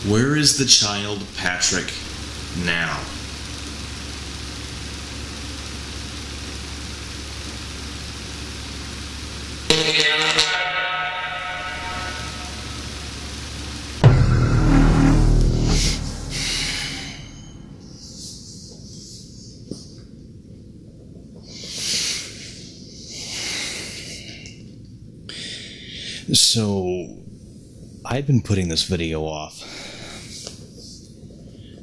Where is the child Patrick now? So, I've been putting this video off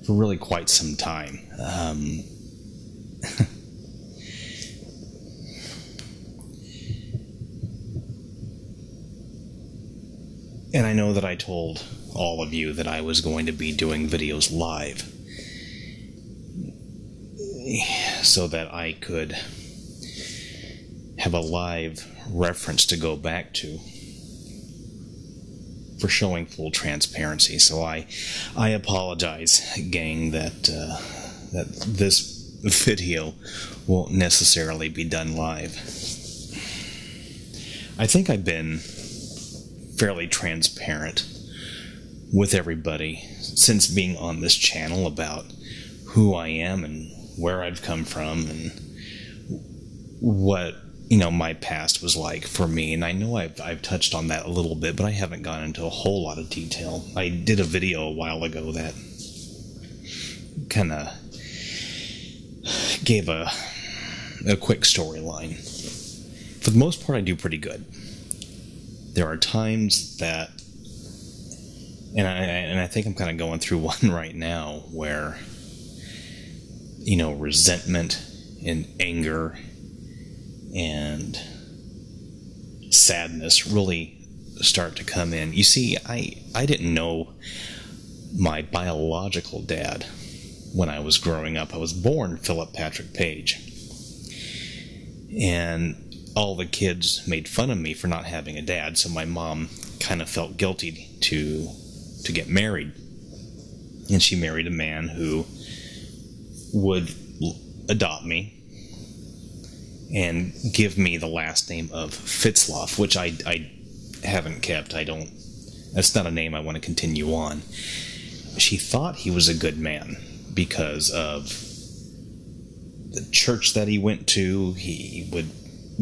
for really quite some time. And I know that I told all of you that I was going to be doing videos live so that I could have a live reference to go back to for showing full transparency. So I apologize, gang, that this video won't necessarily be done live. I think I've been fairly transparent with everybody since being on this channel about who I am and where I've come from and what my past was like for me. And I know I've touched on that a little bit, but I haven't gone into a whole lot of detail. I did a video a while ago that kind of gave a quick storyline. For the most part, I do pretty good. There are times that, and I think I'm kind of going through one right now where, resentment and anger and sadness really start to come in. You see, I didn't know my biological dad when I was growing up. I was born Philip Patrick Page. And all the kids made fun of me for not having a dad, so my mom kind of felt guilty to get married. And she married a man who would adopt me and give me the last name of Fitzloff, which I haven't kept. That's not a name I want to continue on. She thought he was a good man because of the church that he went to, he would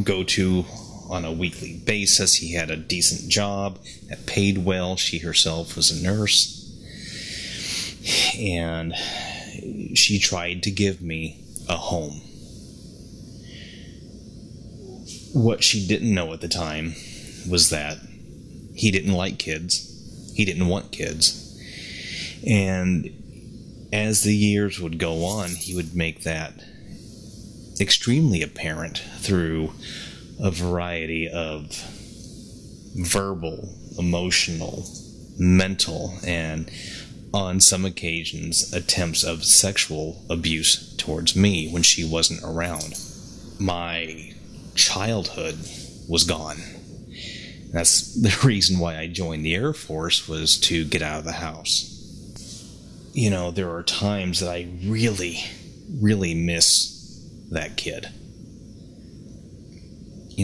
go to on a weekly basis. He had a decent job that paid well. She herself was a nurse. And she tried to give me a home. What she didn't know at the time was that he didn't like kids. He didn't want kids. And as the years would go on, he would make that extremely apparent through a variety of verbal, emotional, mental, and on some occasions attempts of sexual abuse towards me when she wasn't around. My childhood was gone. That's the reason why I joined the Air Force, was to get out of the house. There are times that I really, really miss that kid.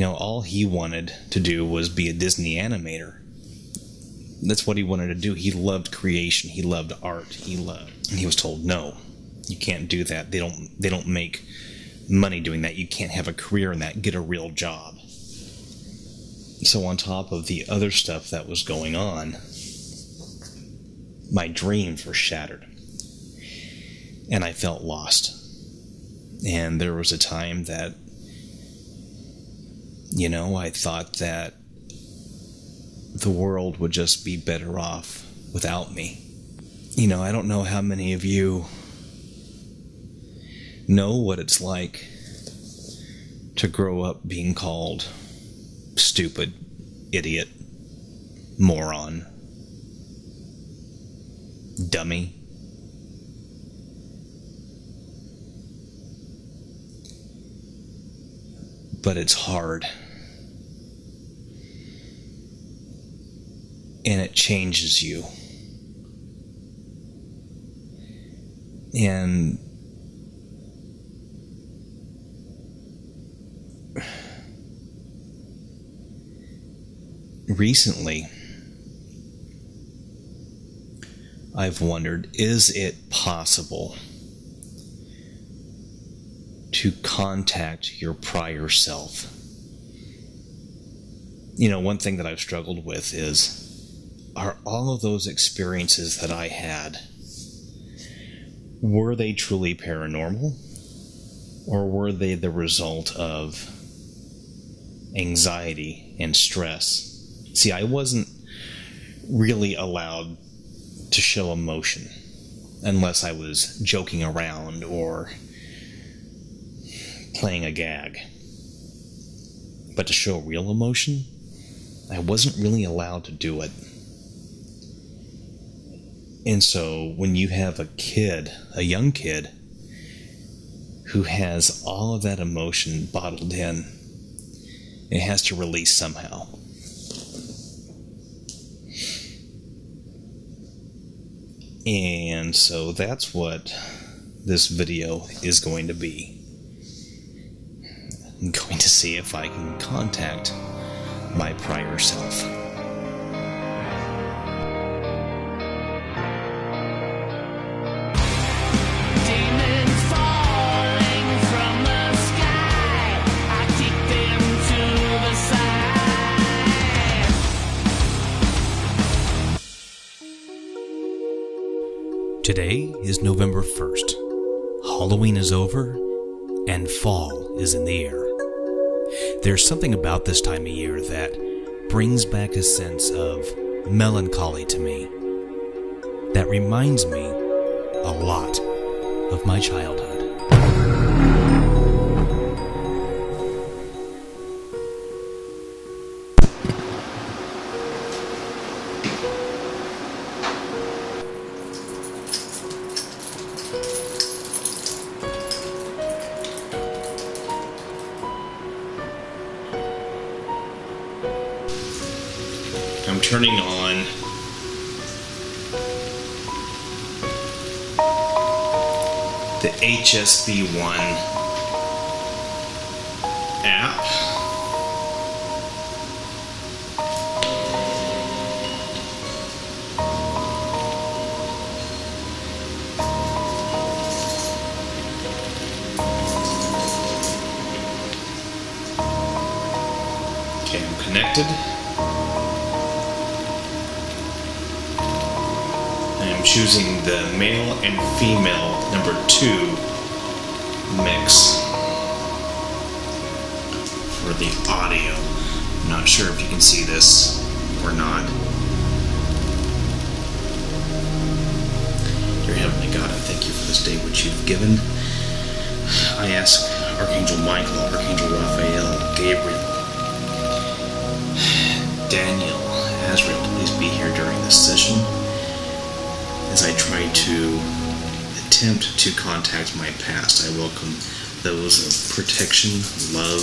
All he wanted to do was be a Disney animator. That's what he wanted to do. He loved creation. He loved art. And he was told, no, you can't do that. They don't make money doing that. You can't have a career in that. Get a real job. So on top of the other stuff that was going on, my dreams were shattered. And I felt lost. And there was a time that, I thought that the world would just be better off without me. I don't know how many of you know what it's like to grow up being called stupid, idiot, moron, dummy. But it's hard. And it changes you. And recently, I've wondered, is it possible to contact your prior self? You know, one thing that I've struggled with is, are all of those experiences that I had, were they truly paranormal? Or were they the result of anxiety and stress? See, I wasn't really allowed to show emotion unless I was joking around or playing a gag. But to show real emotion, I wasn't really allowed to do it. And so when you have a kid, a young kid, who has all of that emotion bottled in, it has to release somehow. And so that's what this video is going to be. I'm going to see if I can contact my prior self. Today is November 1st. Halloween is over, and fall is in the air. There's something about this time of year that brings back a sense of melancholy to me. That reminds me a lot of my childhood. I'm turning on the HSB1 app. Okay, I'm connected. I'm choosing the male and female number 2 mix for the audio. I'm not sure if you can see this or not. Dear Heavenly God, I thank you for this day which you've given. I ask Archangel Michael, Archangel Raphael, Gabriel, Daniel, Azrael to please be here during this session as I try to attempt to contact my past. I welcome those of protection, love,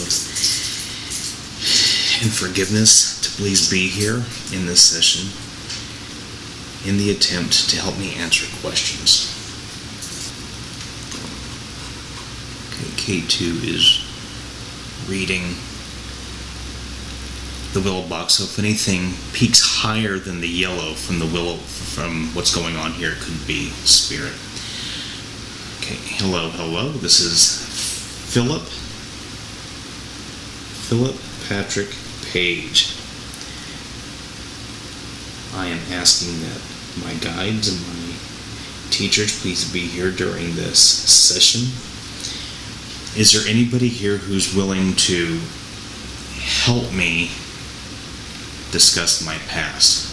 and forgiveness to please be here in this session in the attempt to help me answer questions. Okay, K2 is reading the willow box, so if anything peaks higher than the yellow from the willow, from what's going on here, it could be spirit. Okay, hello, this is Philip Patrick Page. I am asking that my guides and my teachers please be here during this session. Is there anybody here who's willing to help me discuss my past?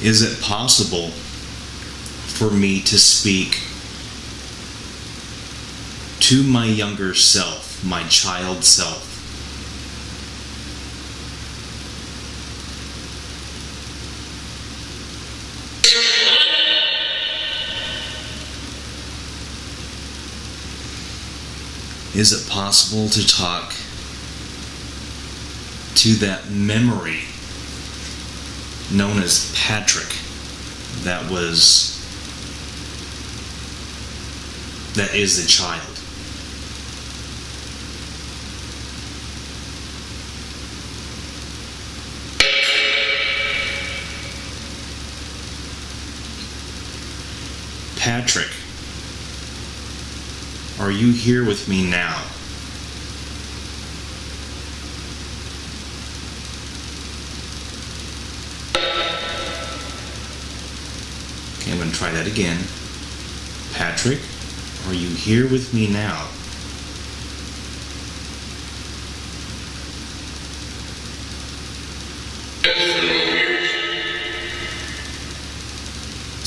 Is it possible for me to speak to my younger self, my child self? Is it possible to talk to that memory known as Patrick that is a child? Patrick, are you here with me now? Okay, I'm going to try that again. Patrick, are you here with me now?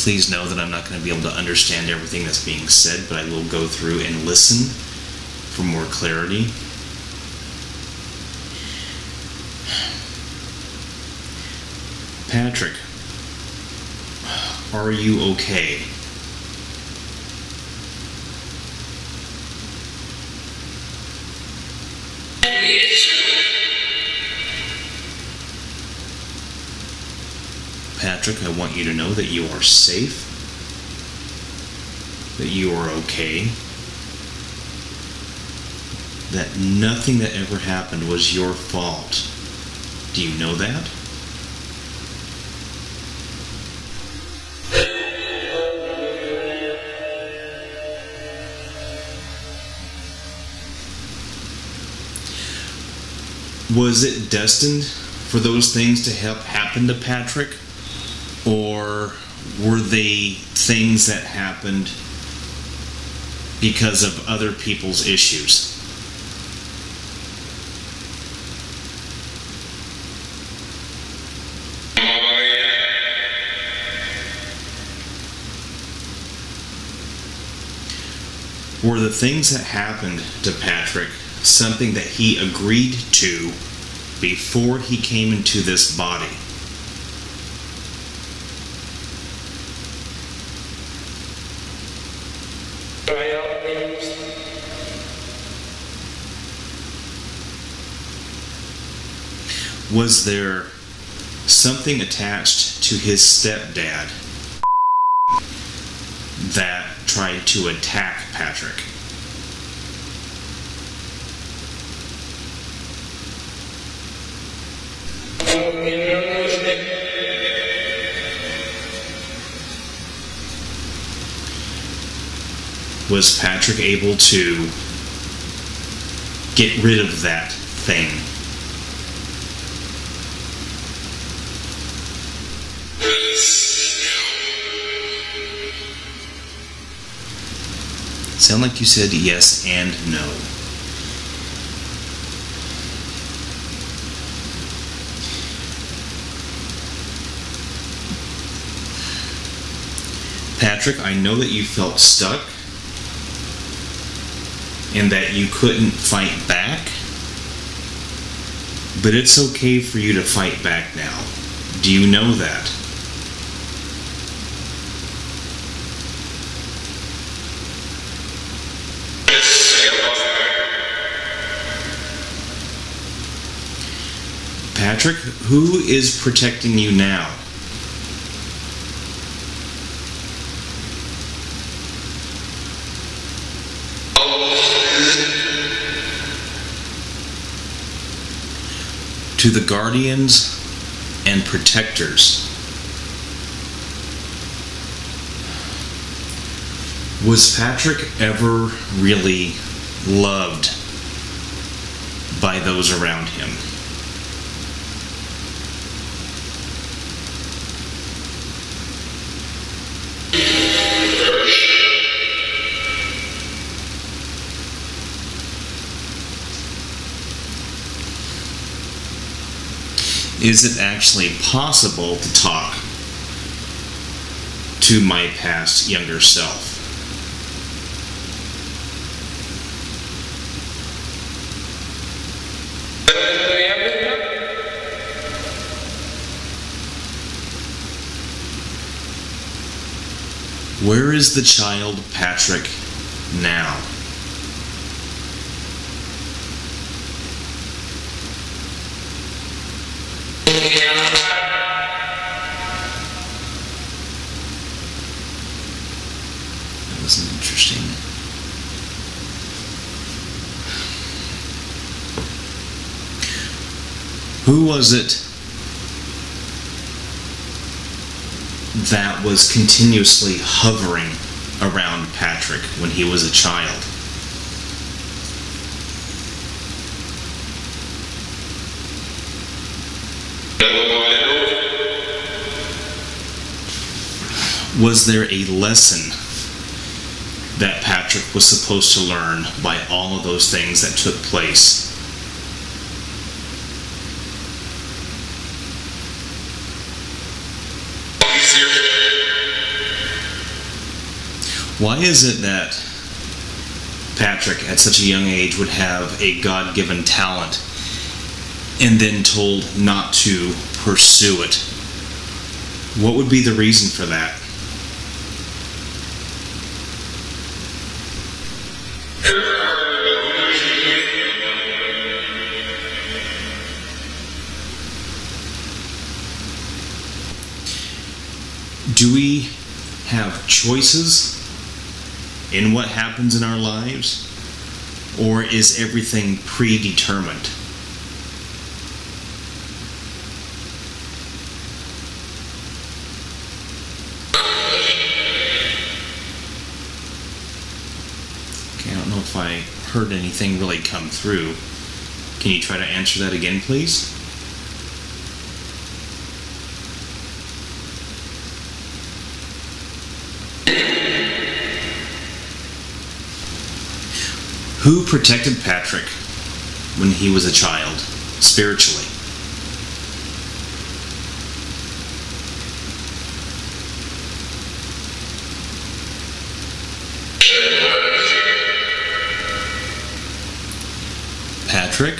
Please know that I'm not going to be able to understand everything that's being said, but I will go through and listen for more clarity. Patrick, are you okay? Patrick, I want you to know that you are safe, that you are okay, that nothing that ever happened was your fault. Do you know that? Was it destined for those things to happen to Patrick? Or were they things that happened because of other people's issues? Were the things that happened to Patrick something that he agreed to before he came into this body? Was there something attached to his stepdad that tried to attack Patrick? Was Patrick able to get rid of that thing? Sound like you said yes and no. Patrick, I know that you felt stuck and that you couldn't fight back, but it's okay for you to fight back now. Do you know that? Patrick, who is protecting you now? To the guardians and protectors, was Patrick ever really loved by those around him? Is it actually possible to talk to my past younger self? Where is the child Patrick now? That was interesting. Who was it that was continuously hovering around Patrick when he was a child? Was there a lesson that Patrick was supposed to learn by all of those things that took place? Why is it that Patrick at such a young age would have a God-given talent and then told not to pursue it? What would be the reason for that? Do we have choices in what happens in our lives, or is everything predetermined? Okay, I don't know if I heard anything really come through. Can you try to answer that again, please? Who protected Patrick when he was a child, spiritually? Patrick?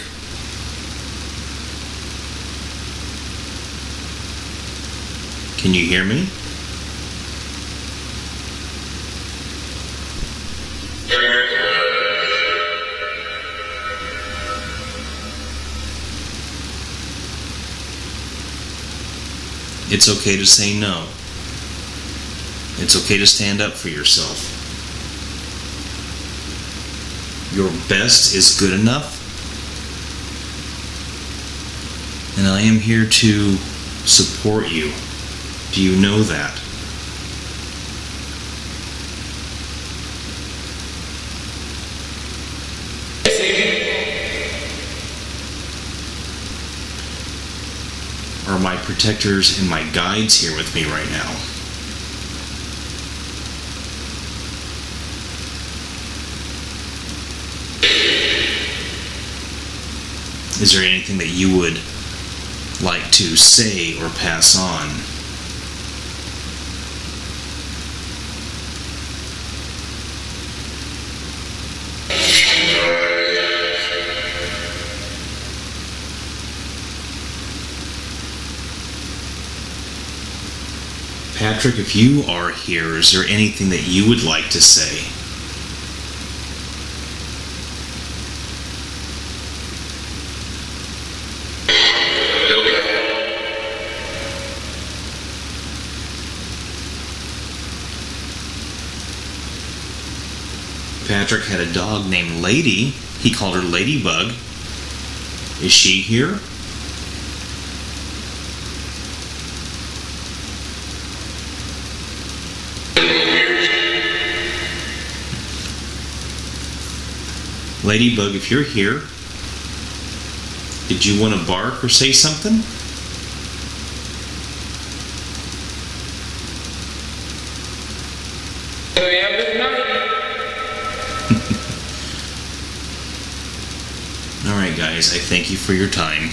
Can you hear me? It's okay to say no. It's okay to stand up for yourself. Your best is good enough, and I am here to support you. Do you know that? Are my protectors and my guides here with me right now? Is there anything that you would like to say or pass on? Patrick, if you are here, is there anything that you would like to say? Patrick had a dog named Lady. He called her Ladybug. Is she here? Ladybug, if you're here, did you want to bark or say something? Alright guys, I thank you for your time.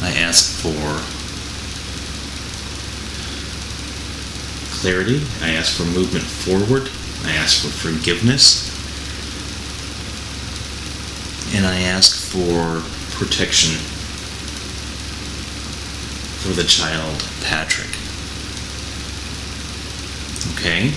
I ask for clarity. I ask for movement forward. I ask for forgiveness, and I ask for protection for the child, Patrick. Okay?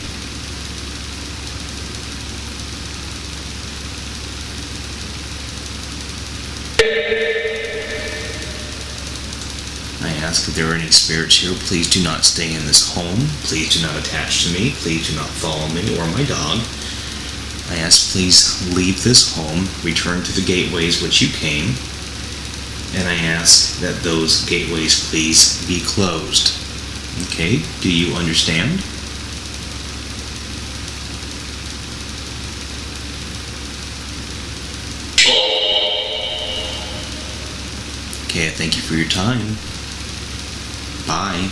I ask if there are any spirits here, please do not stay in this home. Please do not attach to me. Please do not follow me or my dog. I ask, please leave this home, return to the gateways which you came, and I ask that those gateways please be closed. Okay, do you understand? Okay, I thank you for your time. Bye.